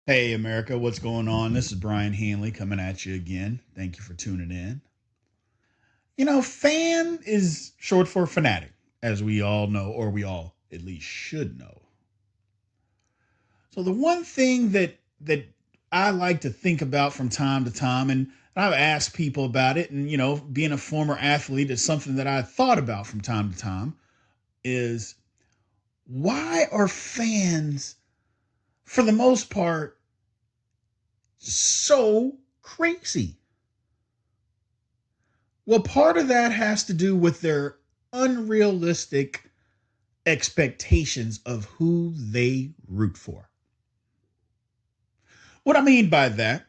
Hey, America, what's going on? This is Brian Hanley coming at you again. Thank you for tuning in. Fan is short for fanatic, as we all know, or we all at least should know. So the one thing that I like to think about from time to time, and I've asked people about it, and being a former athlete, it's something that I thought about from time to time, is why are fans, for the most part, so crazy? Well, part of that has to do with their unrealistic expectations of who they root for. What I mean by that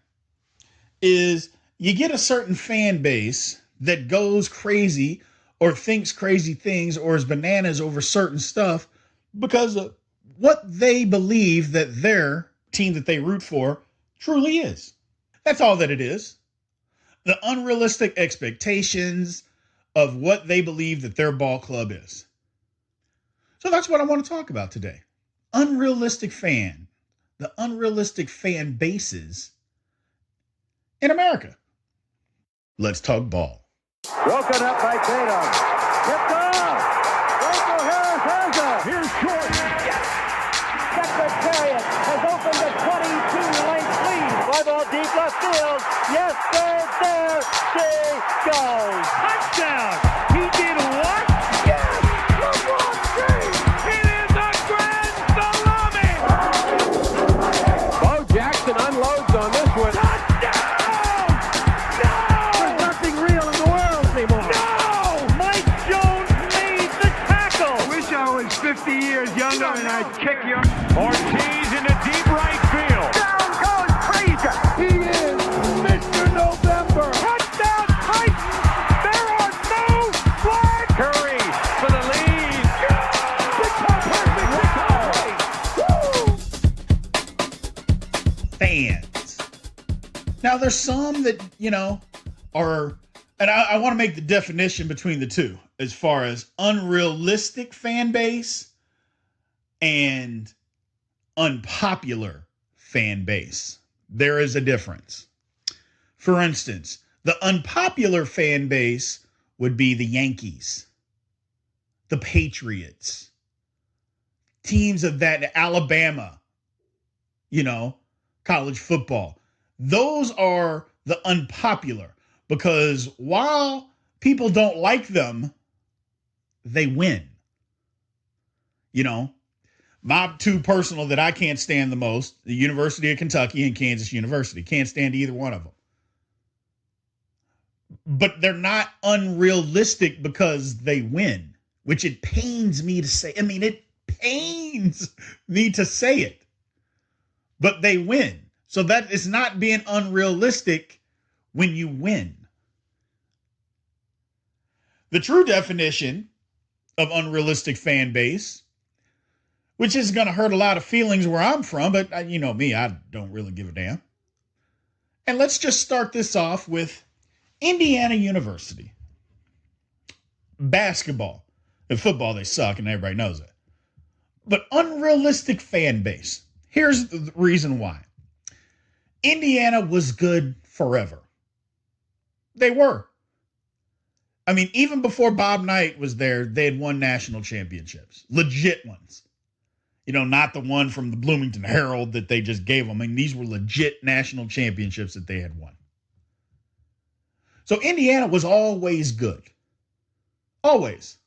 is you get a certain fan base that goes crazy or thinks crazy things or is bananas over certain stuff because of what they believe that their team that they root for truly is. That's all that it is. The unrealistic expectations of what they believe that their ball club is. So that's what I want to talk about today. The unrealistic fan bases in America. Let's talk ball. Broken up by Tatum. Tipped off. Rachel Harris has it. Here's short. Yes. Secretariat has opened a 22-lane lead. Fly ball deep left field. Yes, there she goes. Touchdown. He did what? Yes. LeBron James. It is a grand salami. Bo Jackson unloads on this one. Touchdown. No. There's nothing real in the world anymore. No. Mike Jones made the tackle. I wish I was 50 years younger and I'd kick you. Ortiz in the deep right field. Down goes Frazier. He is Mr. November. Touchdown Titans. There are no flags. Curry for the lead. Fans. Now, there's some that, are, and I want to make the definition between the two as far as unrealistic fan base and unpopular fan base. There is a difference. For instance, the unpopular fan base would be the Yankees, the Patriots, teams of that, Alabama, college football. Those are the unpopular because while people don't like them, they win. My two personal that I can't stand the most, the University of Kentucky and Kansas University. Can't stand either one of them. But they're not unrealistic because they win, which it pains me to say. It pains me to say it. But they win. So that is not being unrealistic when you win. The true definition of unrealistic fan base, which is going to hurt a lot of feelings where I'm from, but you know me, I don't really give a damn. And let's just start this off with Indiana University. Basketball and football, they suck, and everybody knows it. But unrealistic fan base. Here's the reason why. Indiana was good forever. They were. Even before Bob Knight was there, they had won national championships. Legit ones. Not the one from the Bloomington Herald that they just gave them. These were legit national championships that they had won. So Indiana was always good. Always.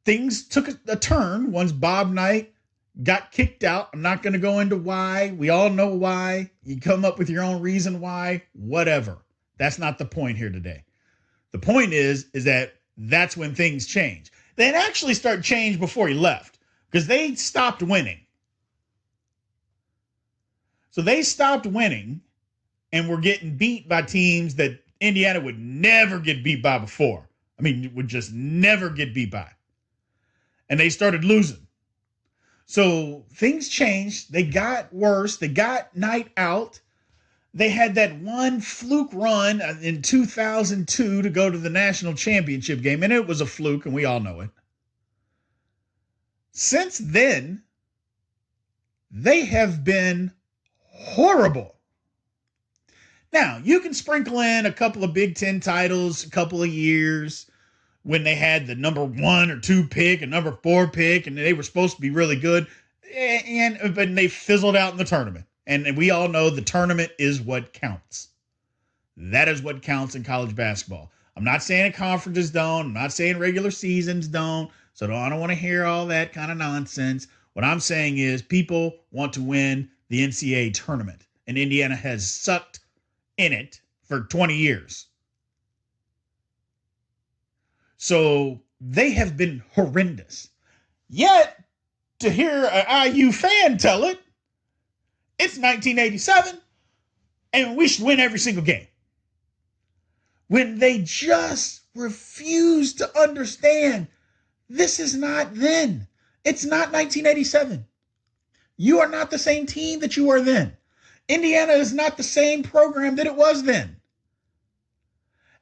Things took a turn once Bob Knight got kicked out. I'm not going to go into why. We all know why. You come up with your own reason why. Whatever. That's not the point here today. The point is that that's when things change. They actually started change before he left because they stopped winning. So they stopped winning and were getting beat by teams that Indiana would never get beat by before. Would just never get beat by. And they started losing. So things changed. They got worse. They got Knight out. They had that one fluke run in 2002 to go to the national championship game, and it was a fluke, and we all know it. Since then, they have been horrible. Now, you can sprinkle in a couple of Big Ten titles, a couple of years when they had the number 1 or 2 pick and number 4 pick, and they were supposed to be really good, but they fizzled out in the tournament. And we all know the tournament is what counts. That is what counts in college basketball. I'm not saying conferences don't. I'm not saying regular seasons don't. So I don't want to hear all that kind of nonsense. What I'm saying is people want to win the NCAA tournament. And Indiana has sucked in it for 20 years. So they have been horrendous. Yet, to hear an IU fan tell it, it's 1987 and we should win every single game. When they just refuse to understand this is not then. It's not 1987. You are not the same team that you were then. Indiana is not the same program that it was then.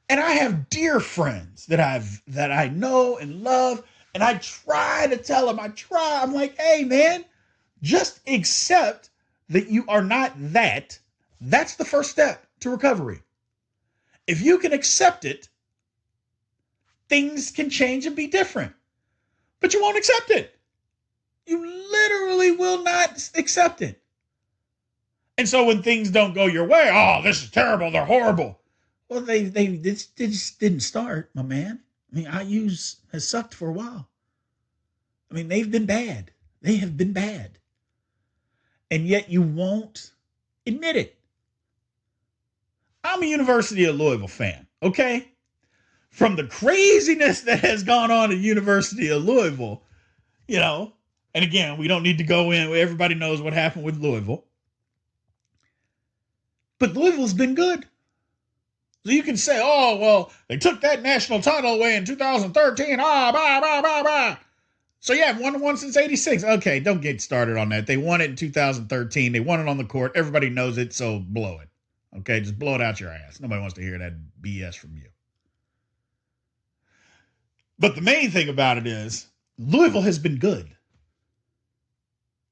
And I have dear friends that I know and love, and I try to tell them, I'm like, hey man, just accept that you are not that. That's the first step to recovery. If you can accept it, things can change and be different. But you won't accept it. You literally will not accept it. And so when things don't go your way, oh, this is terrible, they're horrible. Well, they just didn't start, my man. I mean, IU has sucked for a while. I mean, they've been bad. They have been bad. And yet you won't admit it. I'm a University of Louisville fan, okay? From the craziness that has gone on at University of Louisville, you know, and again, we don't need to go in. Everybody knows what happened with Louisville. But Louisville's been good. So you can say, oh, well, they took that national title away in 2013. So yeah, won since 86. Okay, don't get started on that. They won it in 2013. They won it on the court. Everybody knows it, so blow it. Okay, just blow it out your ass. Nobody wants to hear that BS from you. But the main thing about it is Louisville has been good.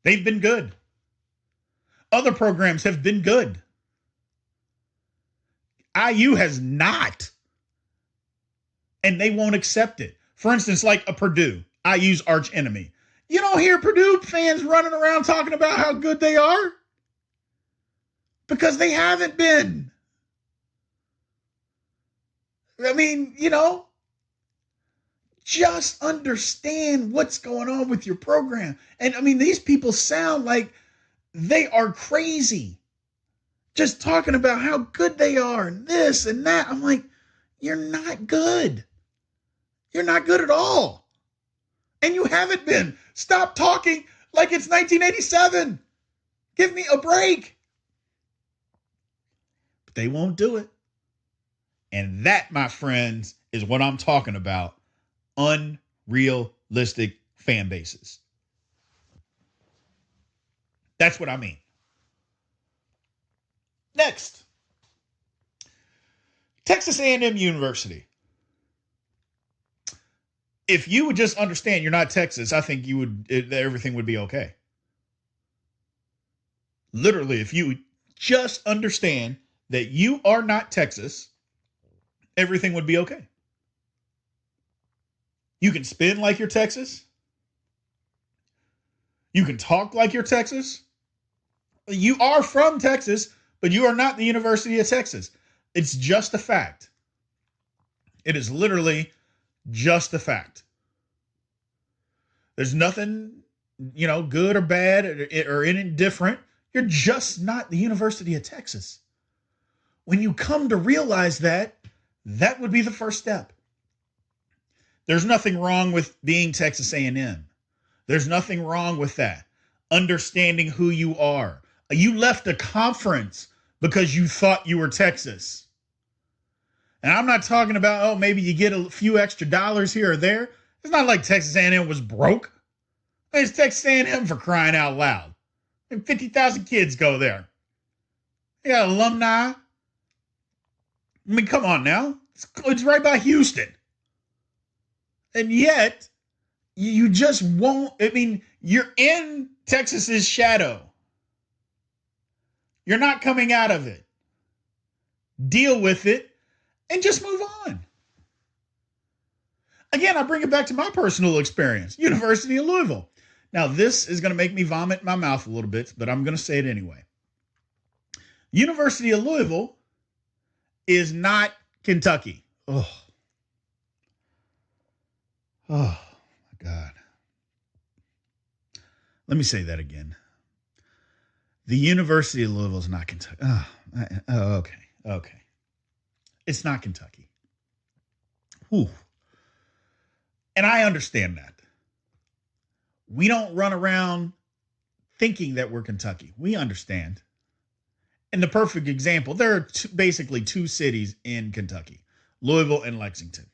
They've been good. Other programs have been good. IU has not. And they won't accept it. For instance, like a Purdue, IU's arch enemy. You don't hear Purdue fans running around talking about how good they are. Because they haven't been. I mean, you know, just understand what's going on with your program. And I mean, these people sound like they are crazy. Just talking about how good they are and this and that. I'm like, you're not good. You're not good at all. And you haven't been. Stop talking like it's 1987. Give me a break. But they won't do it. And that, my friends, is what I'm talking about. Unrealistic fan bases. That's what I mean. Next, Texas A&M University. If you would just understand you're not Texas, I think everything would be okay. Literally, if you just understand that you are not Texas, everything would be okay. You can spin like you're Texas. You can talk like you're Texas. You are from Texas, but you are not the University of Texas. It's just a fact. It is literally just a fact. There's nothing, good or bad or indifferent. You're just not the University of Texas. When you come to realize that, that would be the first step. There's nothing wrong with being Texas A&M. There's nothing wrong with that. Understanding who you are. You left a conference because you thought you were Texas. And I'm not talking about, maybe you get a few extra dollars here or there. It's not like Texas A&M was broke. It's Texas A&M for crying out loud. And 50,000 kids go there. They got alumni. I mean, come on now. It's right by Houston. And yet, you just won't. I mean, you're in Texas's shadow. You're not coming out of it. Deal with it and just move on. Again, I bring it back to my personal experience. University of Louisville. Now, this is going to make me vomit in my mouth a little bit, but I'm going to say it anyway. University of Louisville is not Kentucky. Oh my God. Let me say that again. The University of Louisville is not Kentucky. Okay. It's not Kentucky. Whew. And I understand that. We don't run around thinking that we're Kentucky. We understand. And the perfect example, there are basically two cities in Kentucky, Louisville and Lexington.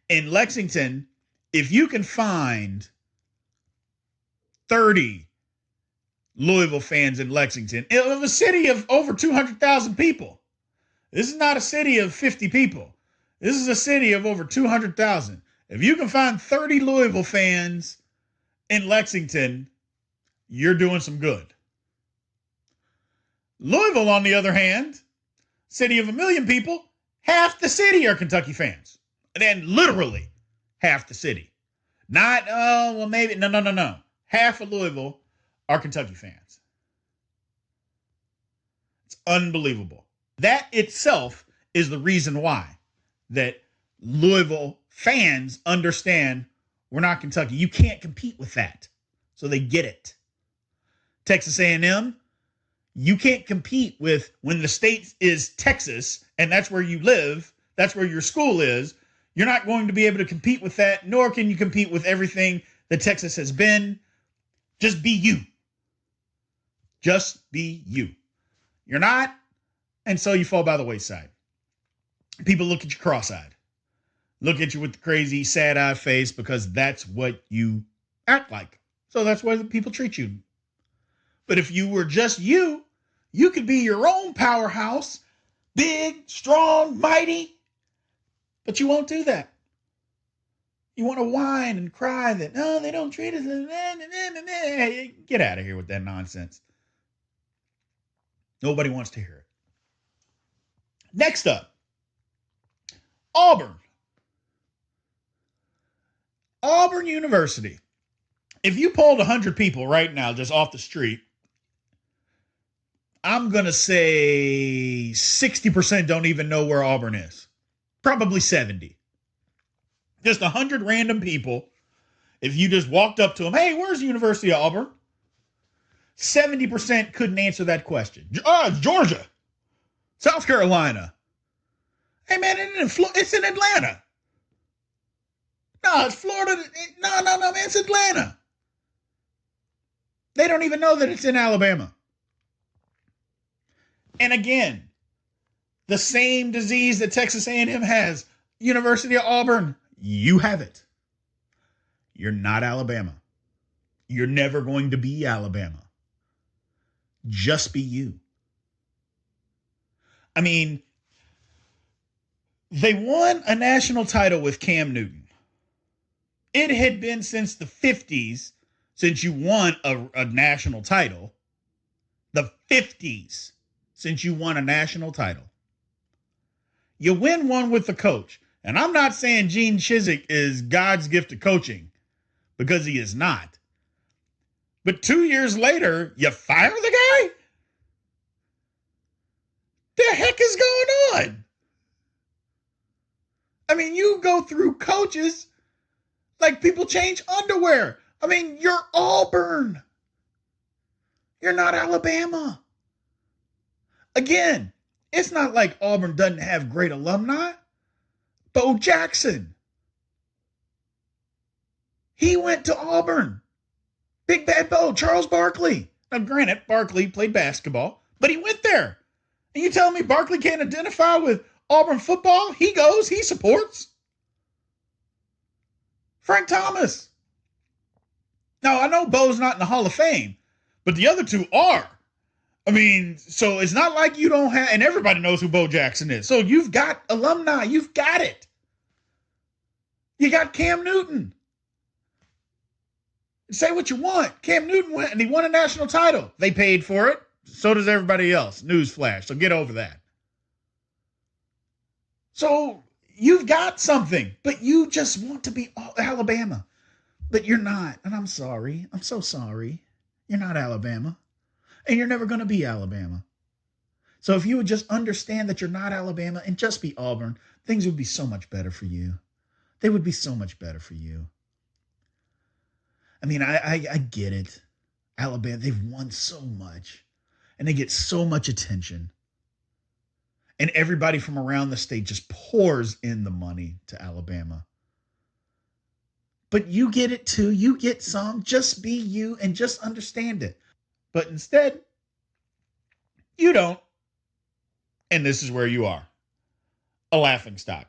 In Lexington, if you can find 30 Louisville fans in Lexington, of a city of over 200,000 people. This is not a city of 50 people. This is a city of over 200,000. If you can find 30 Louisville fans in Lexington, you're doing some good. Louisville, on the other hand, city of 1 million people, half the city are Kentucky fans. And then literally half the city. Not, maybe, no. Half of Louisville are Kentucky fans. It's unbelievable. That itself is the reason why that Louisville fans understand we're not Kentucky. You can't compete with that. So they get it. Texas A&M, you can't compete with when the state is Texas and that's where you live, that's where your school is. You're not going to be able to compete with that, nor can you compete with everything that Texas has been. Just be you. Just be you. You're not, and so you fall by the wayside. People look at you cross-eyed. Look at you with the crazy, sad-eyed face because that's what you act like. So that's why the people treat you. But if you were just you, you could be your own powerhouse, big, strong, mighty, but you won't do that. You want to whine and cry that, no, they don't treat us. Get out of here with that nonsense. Nobody wants to hear it. Next up, Auburn. Auburn University. If you polled 100 people right now just off the street, I'm going to say 60% don't even know where Auburn is. Probably 70. Just 100 random people. If you just walked up to them, hey, where's the University of Auburn? 70% couldn't answer that question. It's Georgia. South Carolina. Hey, man, it's in Atlanta. No, it's Florida. No, man, it's Atlanta. They don't even know that it's in Alabama. And again, the same disease that Texas A&M has, University of Auburn, you have it. You're not Alabama. You're never going to be Alabama. Just be you. I mean, they won a national title with Cam Newton. It had been since the 50s since you won a national title. The 50s since you won a national title. You win one with the coach. And I'm not saying Gene Chizik is God's gift to coaching, because he is not. But 2 years later, you fire the guy? The heck is going on? I mean, you go through coaches like people change underwear. I mean, you're Auburn. You're not Alabama. Again, it's not like Auburn doesn't have great alumni. Bo Jackson. He went to Auburn. Big Bad Bo, Charles Barkley. Now, granted, Barkley played basketball, but he went there. And you telling me Barkley can't identify with Auburn football? He goes, he supports. Frank Thomas. Now, I know Bo's not in the Hall of Fame, but the other two are. I mean, so it's not like you don't have, and everybody knows who Bo Jackson is. So you've got alumni. You've got it. You got Cam Newton. Say what you want. Cam Newton went and he won a national title. They paid for it. So does everybody else. Newsflash. So get over that. So you've got something, but you just want to be Alabama. But you're not. And I'm sorry. I'm so sorry. You're not Alabama. And you're never going to be Alabama. So if you would just understand that you're not Alabama and just be Auburn, things would be so much better for you. They would be so much better for you. I mean, I get it. Alabama, they've won so much. And they get so much attention. And everybody from around the state just pours in the money to Alabama. But you get it too. You get some. Just be you and just understand it. But instead, you don't. And this is where you are. A laughingstock.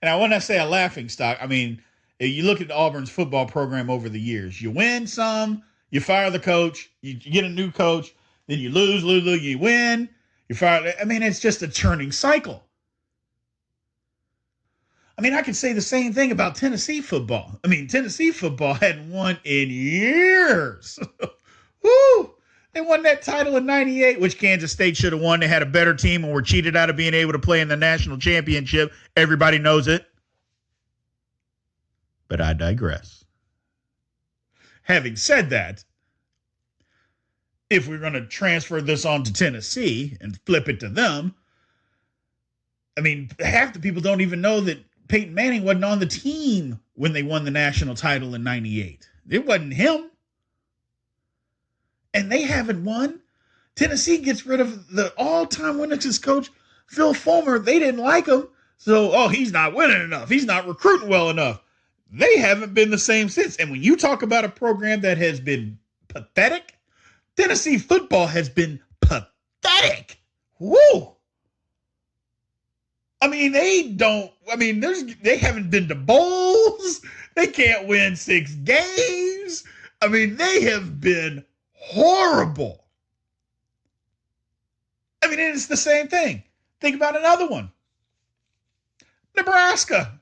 And when I say a laughingstock, I mean, you look at Auburn's football program over the years. You win some, you fire the coach, you get a new coach, then you lose, you win, you fire. I mean, it's just a churning cycle. I mean, I could say the same thing about Tennessee football. I mean, Tennessee football hadn't won in years. Woo! They won that title in 98, which Kansas State should have won. They had a better team and were cheated out of being able to play in the national championship. Everybody knows it. But I digress. Having said that, if we're going to transfer this on to Tennessee and flip it to them, I mean, half the people don't even know that Peyton Manning wasn't on the team when they won the national title in 98. It wasn't him. And they haven't won. Tennessee gets rid of the all-time winningest coach, Phil Fulmer. They didn't like him. So, he's not winning enough. He's not recruiting well enough. They haven't been the same since. And when you talk about a program that has been pathetic, Tennessee football has been pathetic. Woo! I mean, they haven't been to bowls. They can't win 6 games. I mean, they have been horrible. I mean, it's the same thing. Think about another one. Nebraska.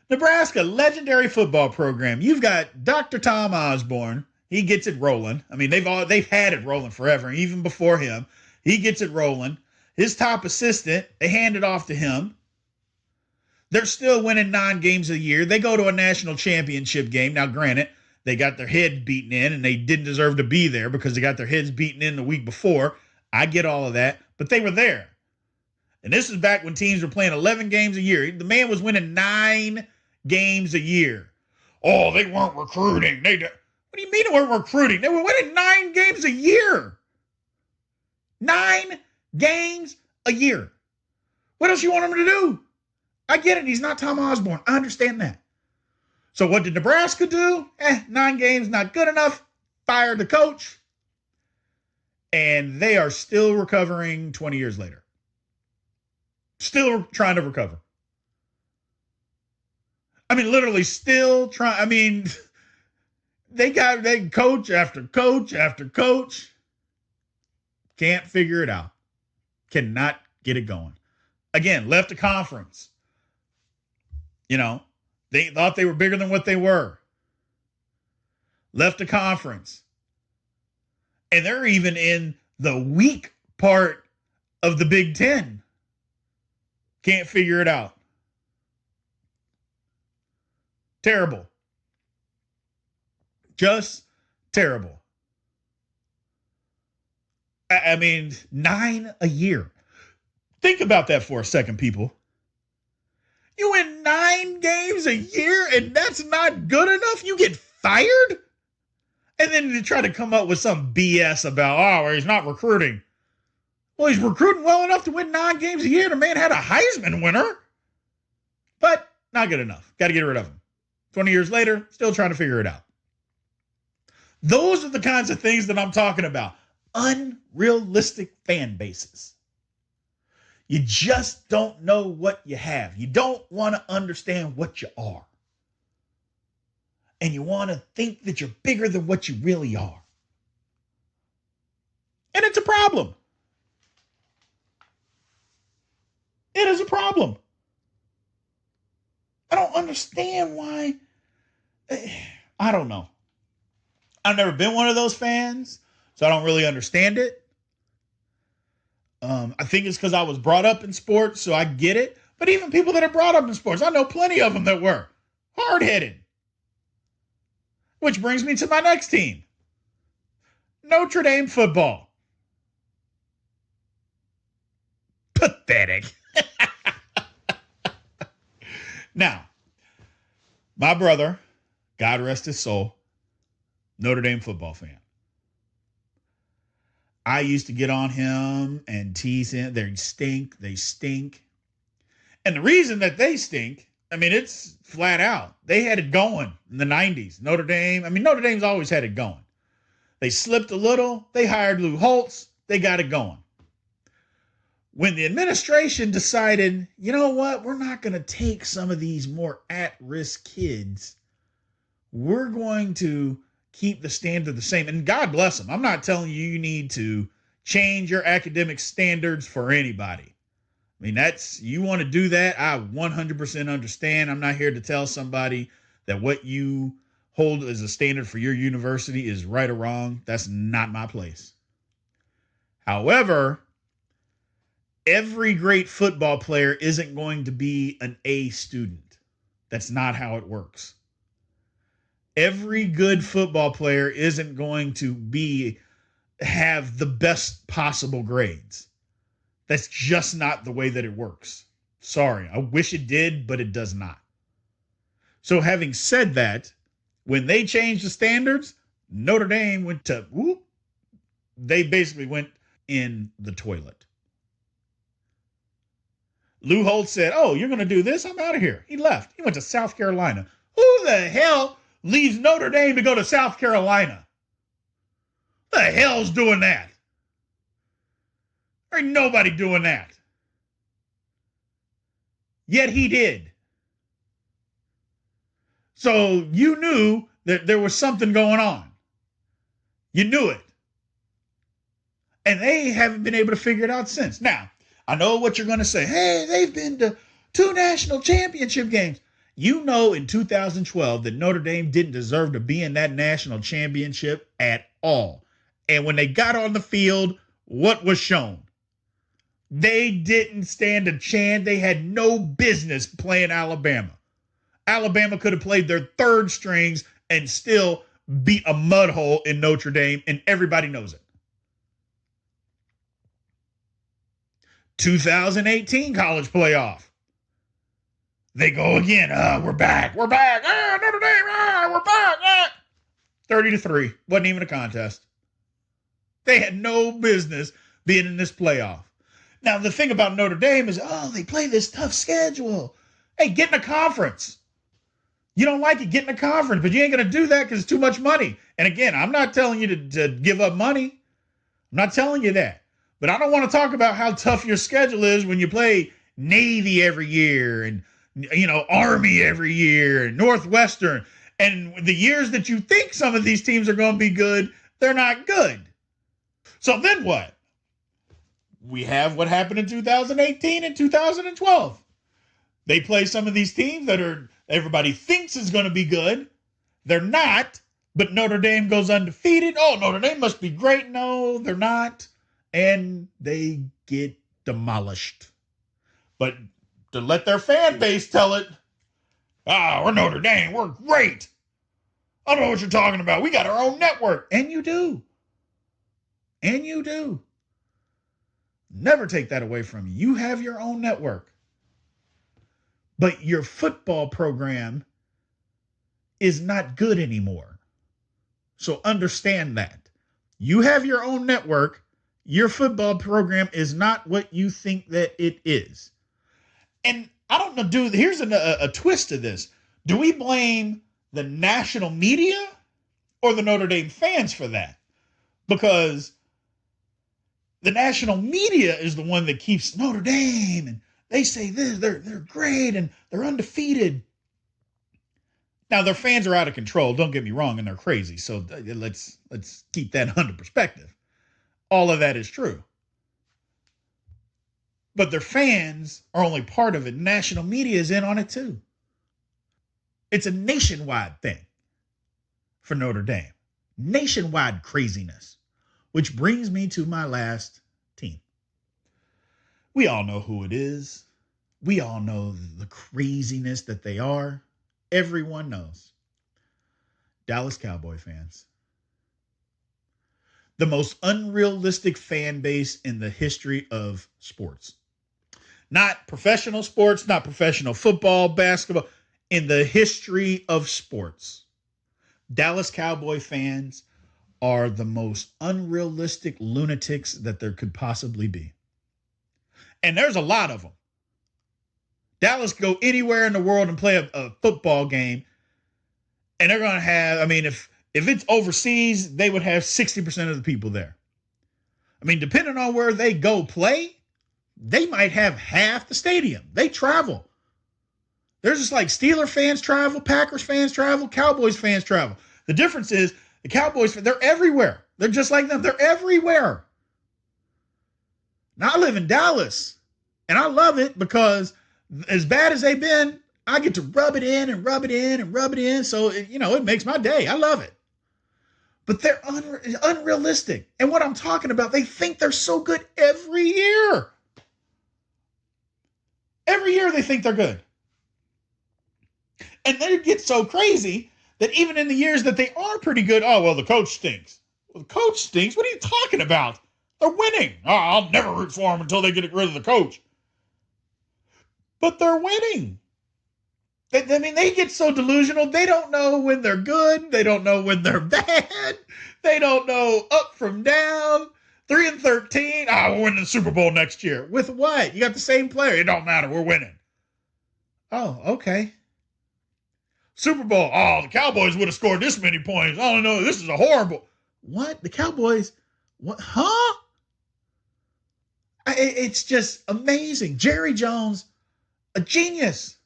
Nebraska, legendary football program. You've got Dr. Tom Osborne. He gets it rolling. I mean, they've had it rolling forever, even before him. He gets it rolling. His top assistant, they hand it off to him. They're still winning 9 games a year. They go to a national championship game. Now, granted, they got their head beaten in, and they didn't deserve to be there because they got their heads beaten in the week before. I get all of that, but they were there. And this is back when teams were playing 11 games a year. The man was winning 9 games a year. Oh, they weren't recruiting. What do you mean they weren't recruiting? They were winning 9 games a year. 9 games a year. What else you want them to do? I get it. He's not Tom Osborne. I understand that. So what did Nebraska do? 9 games, not good enough. Fired the coach. And they are still recovering 20 years later. Still trying to recover. I mean, literally still trying. I mean, they coach after coach after coach. Can't figure it out. Cannot get it going. Again, left a conference. You know, they thought they were bigger than what they were. Left a conference. And they're even in the weak part of the Big Ten. Can't figure it out. Terrible. Just terrible. I mean, 9 a year. Think about that for a second, people. You win 9 games a year and that's not good enough? You get fired? And then they try to come up with some BS about, he's not recruiting. Well, he's recruiting well enough to win 9 games a year. The man had a Heisman winner. But not good enough. Got to get rid of him. 20 years later, still trying to figure it out. Those are the kinds of things that I'm talking about. Unrealistic fan bases. You just don't know what you have. You don't want to understand what you are. And you want to think that you're bigger than what you really are. And it's a problem. It is a problem. I don't understand why. I don't know. I've never been one of those fans, so I don't really understand it. I think it's because I was brought up in sports, so I get it. But even people that are brought up in sports, I know plenty of them that were hard-headed. Which brings me to my next team, Notre Dame football. Pathetic. Now, my brother, God rest his soul, Notre Dame football fan. I used to get on him and tease him. They stink. And the reason that they stink, I mean, it's flat out. They had it going in the 90s. Notre Dame's always had it going. They slipped a little. They hired Lou Holtz. They got it going. When the administration decided, you know what, we're not going to take some of these more at-risk kids. We're going to keep the standard the same. And God bless them. I'm not telling you need to change your academic standards for anybody. I mean, you want to do that, I 100% understand. I'm not here to tell somebody that what you hold as a standard for your university is right or wrong. That's not my place. However, every great football player isn't going to be an A student. That's not how it works. Every good football player isn't going to have the best possible grades. That's just not the way that it works. Sorry, I wish it did, but it does not. So having said that, when they changed the standards, Notre Dame they basically went in the toilet. Lou Holtz said, oh, you're going to do this? I'm out of here. He left. He went to South Carolina. Who the hell leaves Notre Dame to go to South Carolina? Who the hell's doing that? There ain't nobody doing that. Yet he did. So you knew that there was something going on. You knew it. And they haven't been able to figure it out since. Now, I know what you're going to say. Hey, they've been to 2 national championship games. You know in 2012 that Notre Dame didn't deserve to be in that national championship at all. And when they got on the field, what was shown? They didn't stand a chance. They had no business playing Alabama. Alabama could have played their third strings and still beat a mud hole in Notre Dame, and everybody knows it. 2018 college playoff. They go again. We're back. Notre Dame. We're back. 30-3. Wasn't even a contest. They had no business being in this playoff. Now, the thing about Notre Dame is, they play this tough schedule. Hey, get in a conference. You don't like it, get in a conference, but you ain't going to do that because it's too much money. And again, I'm not telling you to give up money. I'm not telling you that. But I don't want to talk about how tough your schedule is when you play Navy every year and, Army every year and Northwestern. And the years that you think some of these teams are going to be good, they're not good. So then what? We have what happened in 2018 and 2012. They play some of these teams that everybody thinks is going to be good. They're not, but Notre Dame goes undefeated. Oh, Notre Dame must be great. No, they're not. And they get demolished. But to let their fan base tell it, we're Notre Dame, we're great. I don't know what you're talking about. We got our own network. And you do. Never take that away from you. You have your own network. But your football program is not good anymore. So understand that. You have your own network. Your football program is not what you think that it is. And I don't know, here's a twist to this. Do we blame the national media or the Notre Dame fans for that? Because the national media is the one that keeps Notre Dame, and they say this, they're great and they're undefeated. Now their fans are out of control, don't get me wrong, and they're crazy. So let's keep that under perspective. All of that is true. But their fans are only part of it. National media is in on it too. It's a nationwide thing. for Notre Dame. Nationwide craziness. Which brings me to my last team. We all know who it is. We all know the craziness that they are. Everyone knows. Dallas Cowboy fans. The most unrealistic fan base in the history of sports. Not professional sports, not professional football, basketball. In the history of sports. Dallas Cowboy fans are the most unrealistic lunatics that there could possibly be. And there's a lot of them. Dallas go anywhere in the world and play a football game, and they're going to have, I mean, if it's overseas, they would have 60% of the people there. I mean, depending on where they go play, they might have half the stadium. They travel. There's just like Steeler fans travel, Packers fans travel, Cowboys fans travel. The difference is the Cowboys, they're everywhere. They're just like them. They're everywhere. Now, I live in Dallas, and I love it because as bad as they've been, I get to rub it in and rub it in and rub it in. So, it makes my day. I love it. But they're unrealistic. And what I'm talking about, they think they're so good every year. Every year they think they're good. And they get so crazy that even in the years that they are pretty good, oh, well, the coach stinks. Well, the coach stinks? What are you talking about? They're winning. Oh, I'll never root for them until they get rid of the coach. But they're winning. They get so delusional. They don't know when they're good. They don't know when they're bad. They don't know up from down. 3-13. Oh, we'll win the Super Bowl next year. With what? You got the same player. It don't matter. We're winning. Oh, okay. Super Bowl. Oh, the Cowboys would have scored this many points. Oh, no, this is a horrible. What? The Cowboys? What? Huh? It's just amazing. Jerry Jones, a genius.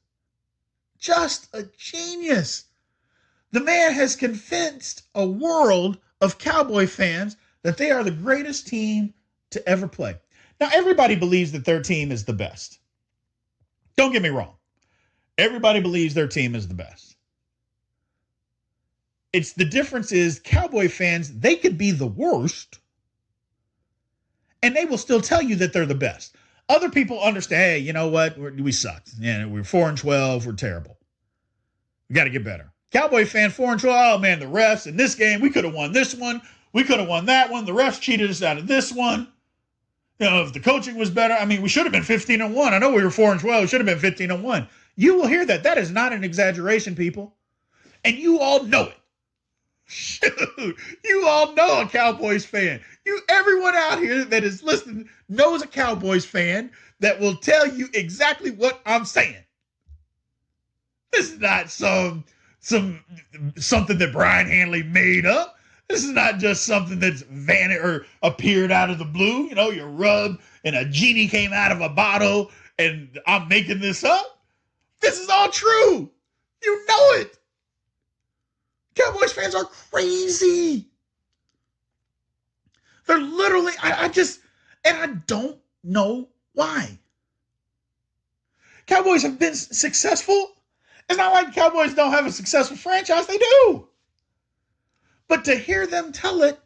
Just a genius. The man has convinced a world of Cowboy fans that they are the greatest team to ever play. Now, everybody believes that their team is the best. Don't get me wrong. Everybody believes their team is the best. The difference is Cowboy fans, they could be the worst, and they will still tell you that they're the best. Other people understand, hey, you know what? We sucked. Yeah, we're 4-12. We're terrible. We got to get better. Cowboy fan 4-12. Oh, man, the refs in this game, we could have won this one. We could have won that one. The refs cheated us out of this one. If the coaching was better, we should have been 15-1. I know we were 4-12. We should have been 15-1. You will hear that. That is not an exaggeration, people. And you all know it. Shoot, you all know a Cowboys fan. Everyone out here that is listening knows a Cowboys fan that will tell you exactly what I'm saying. This is not something that Brian Hanley made up. This is not just something that's or appeared out of the blue. You rub and a genie came out of a bottle and I'm making this up. This is all true. You know it. Cowboys fans are crazy. They're literally, I don't know why. Cowboys have been successful. It's not like Cowboys don't have a successful franchise. They do. But to hear them tell it,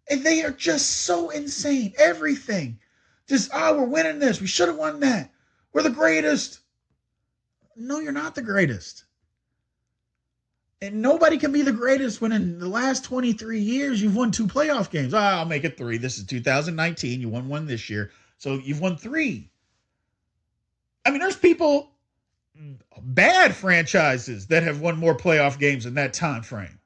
and they are just so insane. Everything. Just, we're winning this. We should have won that. We're the greatest. No, you're not the greatest. And nobody can be the greatest when in the last 23 years, you've won 2 playoff games. I'll make it 3. This is 2019. You won 1 this year. So you've won 3. There's people, bad franchises that have won more playoff games in that time frame.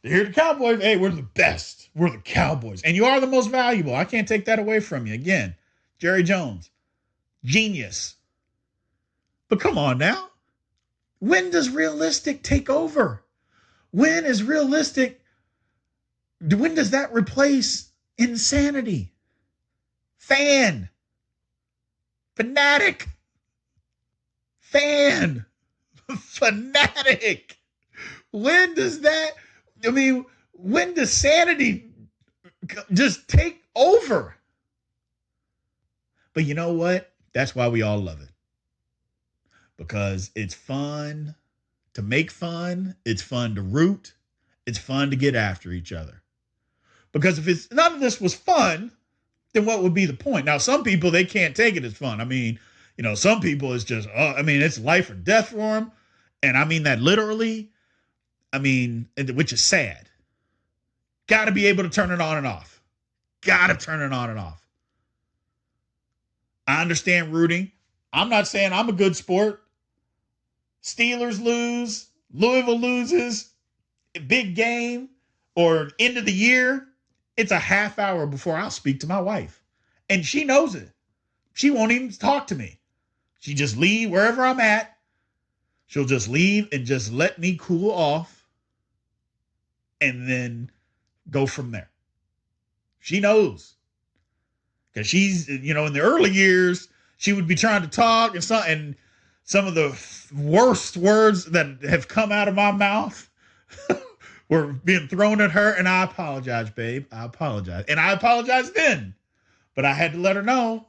Here the Cowboys, hey, we're the best. We're the Cowboys. And you are the most valuable. I can't take that away from you. Again, Jerry Jones, genius. But come on now. When does realistic take over? When is realistic? When does that replace insanity? Fanatic. Fanatic. When does that, when does sanity just take over? But you know what? That's why we all love it. Because it's fun to make fun. It's fun to root. It's fun to get after each other. Because if none of this was fun, then what would be the point? Now, some people, they can't take it as fun. I mean, some people it's just, it's life or death for them. And I mean that literally. Which is sad. Got to be able to turn it on and off. Got to turn it on and off. I understand rooting. I'm not saying I'm a good sport. Steelers lose, Louisville loses, big game, or end of the year. It's a half hour before I'll speak to my wife. And she knows it. She won't even talk to me. She just leave wherever I'm at. She'll just leave and just let me cool off and then go from there. She knows. Because she's, in the early years, she would be trying to talk and some of the worst words that have come out of my mouth were being thrown at her. And I apologize, babe. I apologize. And I apologized then. But I had to let her know,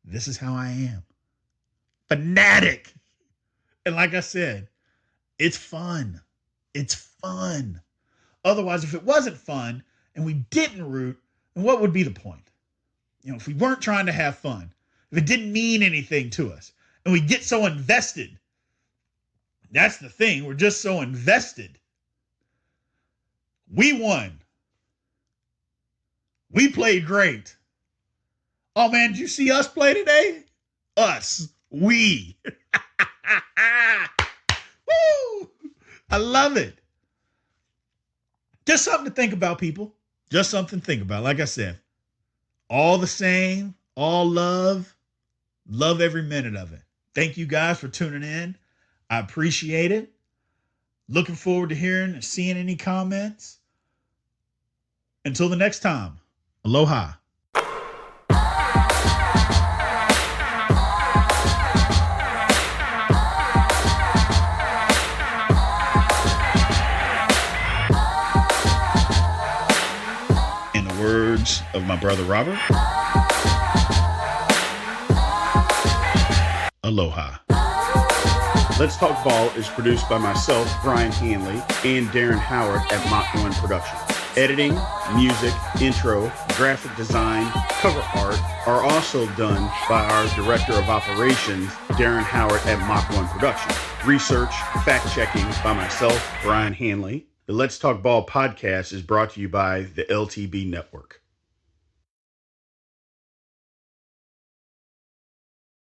this is how I am. Fanatic. And like I said, it's fun. It's fun. Otherwise, if it wasn't fun and we didn't root, then what would be the point? If we weren't trying to have fun, if it didn't mean anything to us, and we get so invested, that's the thing. We're just so invested. We won. We played great. Oh, man, did you see us play today? Us. We. Woo! I love it. Just something to think about, people. Just something to think about. Like I said, all the same, all love. Love every minute of it. Thank you guys for tuning in. I appreciate it. Looking forward to hearing and seeing any comments. Until the next time, aloha. Words of my brother Robert. Aloha. Let's Talk Ball is produced by myself, Brian Hanley, and Darren Howard at Mach 1 Productions. Editing, music, intro, graphic design, cover art are also done by our Director of Operations, Darren Howard at Mach 1 Productions. Research, fact-checking by myself, Brian Hanley. The Let's Talk Ball podcast is brought to you by the LTB Network.